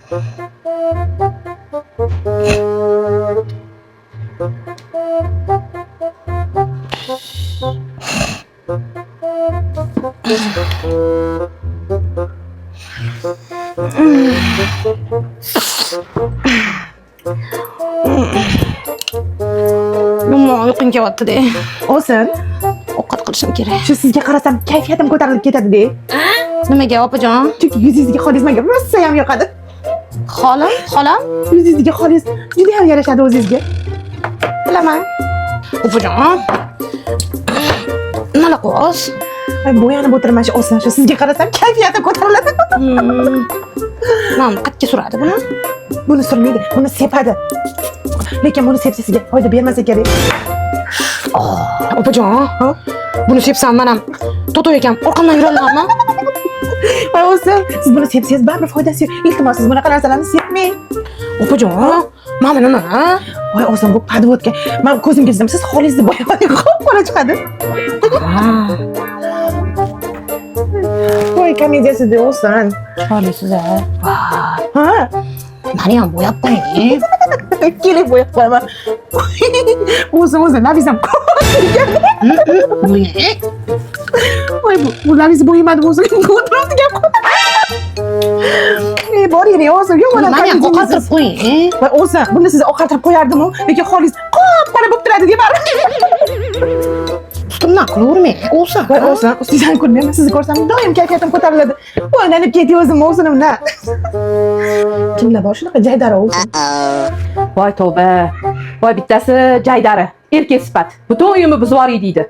Nima uyqum kelyapti-da. Olsin. Ovqat qilishim kerak. Shu sizga qarasam kayfiyatim ko'tarilib ketadi-da. Nimaga opajon? Chunki yuzingizga xolis menga rosa ham yoqadi. Xolam? Yuzingizga xolis juda ham yarashadi o'zingizga. Bilaman. Opajon. Nima qilasiz? Bo'yanib o'tiraman shu olsin. Shu sizga qarasam kayfiyatim ko'tariladi. Men qatga suradi buni? Buni surmaydi, buni sepadi. Lekin buni sepsa sizga foyda bermasa kerak. Opajon, buni sepsam men ham Toto ekan, orqamdan yuraverarman. Voy olsin, siz buni sepsangiz baribir foydasi yo'q. Iltimos siz bunaqa narsalarni sepmang. Opajon, mana nima? Voy olsin, bu podvodka. Men ko'zimga chizdim, siz xolisni bo'yamadi, qora chiqadi. Voy komediyasida olsin. Chiroylisiz-a? Ha? Meni ham bo'yab qo'ying. Kelib bo'yab qo'yaman. O'zim nabizam. Voy bu nabiz bo'yamadi o'zim. Ko'ribdi gap. Bor yeri o'zim yomon. Meni ham oqartirib qo'ying. Voy o'zim, buni siz oqartirib qo'yardim-ku, lekin xolis qora bo'lib turadi deb. Ustimdan qilavermang. O'zim. Voy o'zim, ustingizdan ko'rmayman, sizni ko'rsam doim kayfiyatim ko'tariladi. O'ylanib ketiyor o'zim o'zimdan. Kimlar bor shunaqa jaydari o'zim? Voy tavba. Voy bittasi jaydari, erkak sifat. Butun uyimni buzvordi deydi.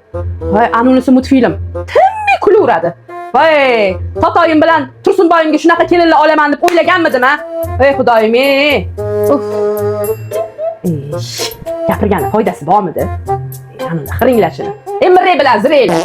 Voy anunisi multfilm. Tinmay kulaveradi. Voy, Totoyim bilan Tursunboyimga shunaqa kelinlar olaman deb o'ylaganmidim-a? Ey xudoyim-ey. Uf. Gapirgani foydasi bormidi? Anunda xiringlashini. Emre bilan zireylar.